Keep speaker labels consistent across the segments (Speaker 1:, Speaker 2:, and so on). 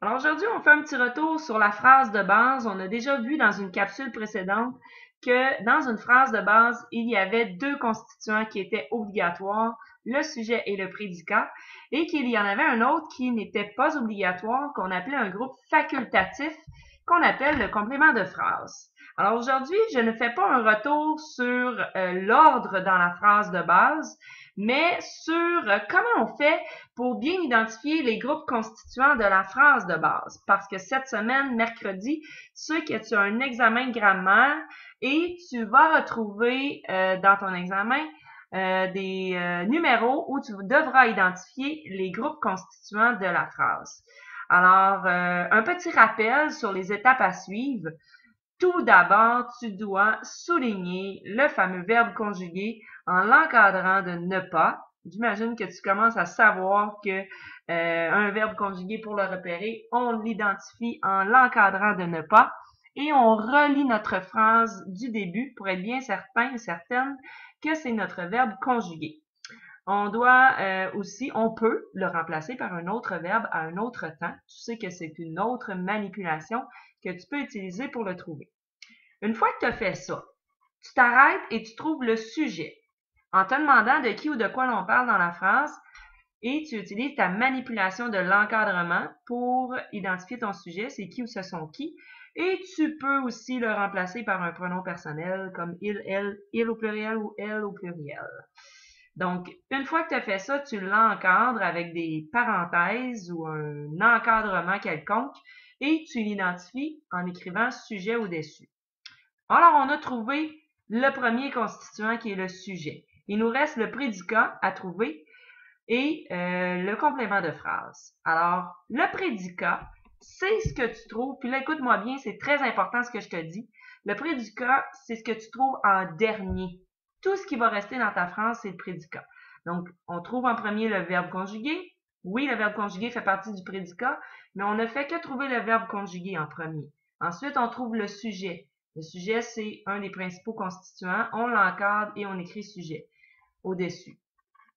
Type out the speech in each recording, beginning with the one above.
Speaker 1: Alors aujourd'hui, on fait un petit retour sur la phrase de base. On a déjà vu dans une capsule précédente que dans une phrase de base, il y avait deux constituants qui étaient obligatoires, le sujet et le prédicat, et qu'il y en avait un autre qui n'était pas obligatoire, qu'on appelait un groupe facultatif, qu'on appelle le complément de phrase. Alors aujourd'hui, je ne fais pas un retour sur l'ordre dans la phrase de base, mais sur comment on fait pour bien identifier les groupes constituants de la phrase de base. Parce que cette semaine, mercredi, c'est que tu as un examen de grammaire et tu vas retrouver dans ton examen des numéros où tu devras identifier les groupes constituants de la phrase. Alors, un petit rappel sur les étapes à suivre. Tout d'abord, tu dois souligner le fameux verbe conjugué en l'encadrant de ne pas. J'imagine que tu commences à savoir que un verbe conjugué, pour le repérer, on l'identifie en l'encadrant de ne pas et on relit notre phrase du début pour être bien certain et certaine que c'est notre verbe conjugué. On doit aussi, on peut le remplacer par un autre verbe à un autre temps. Tu sais que c'est une autre manipulation que tu peux utiliser pour le trouver. Une fois que tu as fait ça, tu t'arrêtes et tu trouves le sujet en te demandant de qui ou de quoi l'on parle dans la phrase et tu utilises ta manipulation de l'encadrement pour identifier ton sujet, c'est qui ou ce sont qui. Et tu peux aussi le remplacer par un pronom personnel comme il au pluriel ou elle au pluriel. Donc, une fois que tu as fait ça, tu l'encadres avec des parenthèses ou un encadrement quelconque et tu l'identifies en écrivant sujet au-dessus. Alors, on a trouvé le premier constituant qui est le sujet. Il nous reste le prédicat à trouver et le complément de phrase. Alors, le prédicat, c'est ce que tu trouves, puis là, écoute-moi bien, c'est très important ce que je te dis. Le prédicat, c'est ce que tu trouves en dernier. Tout ce qui va rester dans ta phrase, c'est le prédicat. Donc, on trouve en premier le verbe conjugué. Oui, le verbe conjugué fait partie du prédicat, mais on ne fait que trouver le verbe conjugué en premier. Ensuite, on trouve le sujet. Le sujet, c'est un des principaux constituants. On l'encadre et on écrit sujet au-dessus.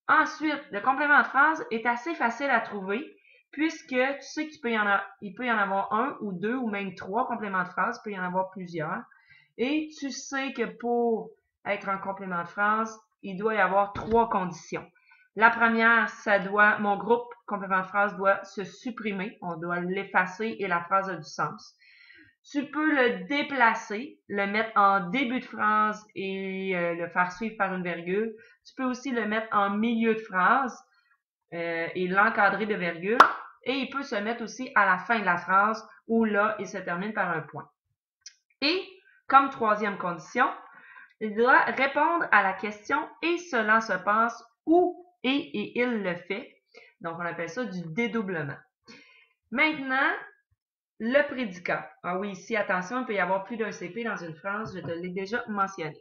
Speaker 1: Ensuite, le complément de phrase est assez facile à trouver puisque tu sais qu'il peut y en avoir un ou deux ou même trois compléments de phrase, il peut y en avoir plusieurs. Et tu sais que pour être un complément de phrase, il doit y avoir trois conditions. La première, mon groupe complément de phrase doit se supprimer, on doit l'effacer et la phrase a du sens. Tu peux le déplacer, le mettre en début de phrase et le faire suivre par une virgule. Tu peux aussi le mettre en milieu de phrase et l'encadrer de virgule. Et il peut se mettre aussi à la fin de la phrase où là, il se termine par un point. Et comme troisième condition, il doit répondre à la question « et cela se passe où et il le fait ». Donc, on appelle ça du dédoublement. Maintenant, le prédicat. Ah oui, ici, attention, il peut y avoir plus d'un CP dans une phrase, je te l'ai déjà mentionné.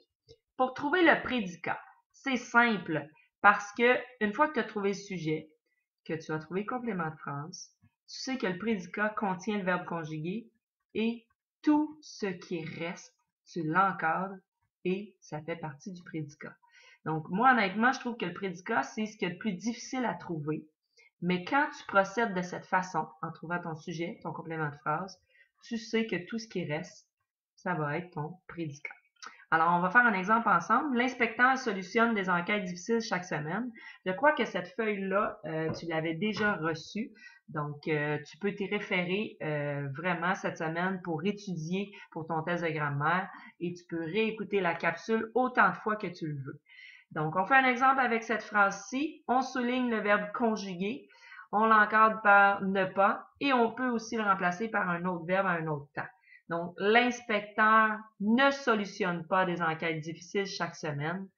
Speaker 1: Pour trouver le prédicat, c'est simple parce que une fois que tu as trouvé le sujet, que tu as trouvé le complément de phrase, tu sais que le prédicat contient le verbe conjugué et tout ce qui reste, tu l'encadres et ça fait partie du prédicat. Donc, moi, honnêtement, je trouve que le prédicat, c'est ce qui est le plus difficile à trouver. Mais quand tu procèdes de cette façon, en trouvant ton sujet, ton complément de phrase, tu sais que tout ce qui reste, ça va être ton prédicat. Alors, on va faire un exemple ensemble. L'inspecteur solutionne des enquêtes difficiles chaque semaine. Je crois que cette feuille-là, tu l'avais déjà reçue. Donc, tu peux t'y référer vraiment cette semaine pour étudier pour ton test de grammaire et tu peux réécouter la capsule autant de fois que tu le veux. Donc, on fait un exemple avec cette phrase-ci. On souligne le verbe conjugué. On l'encadre par ne pas et on peut aussi le remplacer par un autre verbe à un autre temps. Donc, l'inspecteur ne solutionne pas des enquêtes difficiles chaque semaine.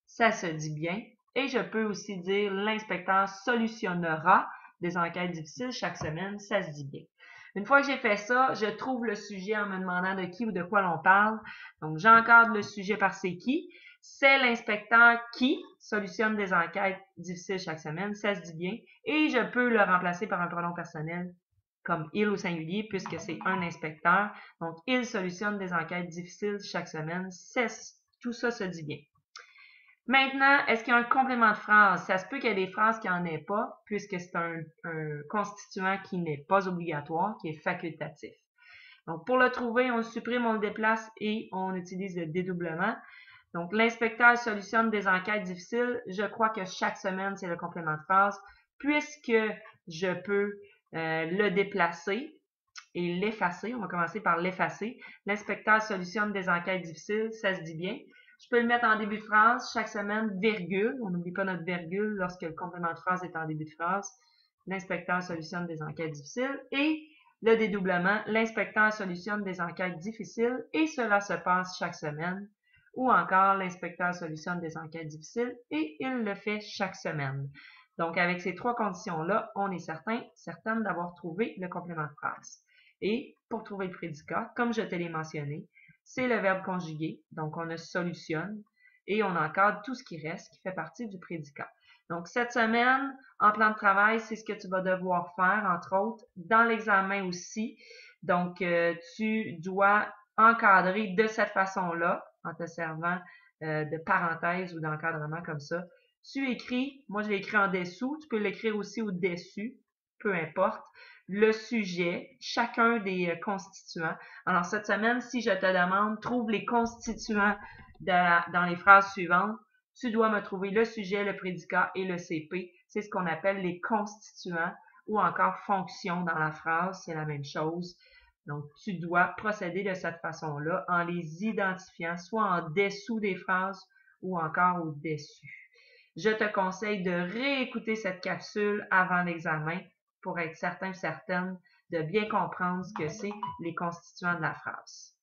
Speaker 1: Ça se dit bien. Et je peux aussi dire l'inspecteur solutionnera des enquêtes difficiles chaque semaine. Ça se dit bien. Une fois que j'ai fait ça, je trouve le sujet en me demandant de qui ou de quoi l'on parle. Donc, j'encadre le sujet par c'est qui. C'est l'inspecteur qui solutionne des enquêtes difficiles chaque semaine. Ça se dit bien. Et je peux le remplacer par un pronom personnel comme il au singulier puisque c'est un inspecteur. Donc, il solutionne des enquêtes difficiles chaque semaine. Tout ça se dit bien. Maintenant, est-ce qu'il y a un complément de phrase? Ça se peut qu'il y ait des phrases qui n'en aient pas, puisque c'est un constituant qui n'est pas obligatoire, qui est facultatif. Donc, pour le trouver, on le supprime, on le déplace et on utilise le dédoublement. Donc, l'inspecteur solutionne des enquêtes difficiles. Je crois que chaque semaine, c'est le complément de phrase, puisque je peux le déplacer et l'effacer. On va commencer par l'effacer. L'inspecteur solutionne des enquêtes difficiles, ça se dit bien. Je peux le mettre en début de phrase chaque semaine, virgule. On n'oublie pas notre virgule lorsque le complément de phrase est en début de phrase. L'inspecteur solutionne des enquêtes difficiles et le dédoublement. L'inspecteur solutionne des enquêtes difficiles et cela se passe chaque semaine. Ou encore, l'inspecteur solutionne des enquêtes difficiles et il le fait chaque semaine. Donc, avec ces trois conditions-là, on est certaine d'avoir trouvé le complément de phrase. Et pour trouver le prédicat, comme je te l'ai mentionné, c'est le verbe conjugué. Donc, on ne solutionne et on encadre tout ce qui reste, qui fait partie du prédicat. Donc, cette semaine, en plan de travail, c'est ce que tu vas devoir faire, entre autres, dans l'examen aussi. Donc, tu dois encadrer de cette façon-là, en te servant de parenthèses ou d'encadrement comme ça. Tu écris, moi je l'ai écrit en dessous, tu peux l'écrire aussi au-dessus, peu importe, le sujet, chacun des constituants. Alors, cette semaine, si je te demande, trouve les constituants dans les phrases suivantes, tu dois me trouver le sujet, le prédicat et le CP. C'est ce qu'on appelle les constituants ou encore fonctions dans la phrase, c'est la même chose. Donc, tu dois procéder de cette façon-là en les identifiant soit en dessous des phrases ou encore au-dessus. Je te conseille de réécouter cette capsule avant l'examen pour être certaine de bien comprendre ce que c'est les constituants de la phrase.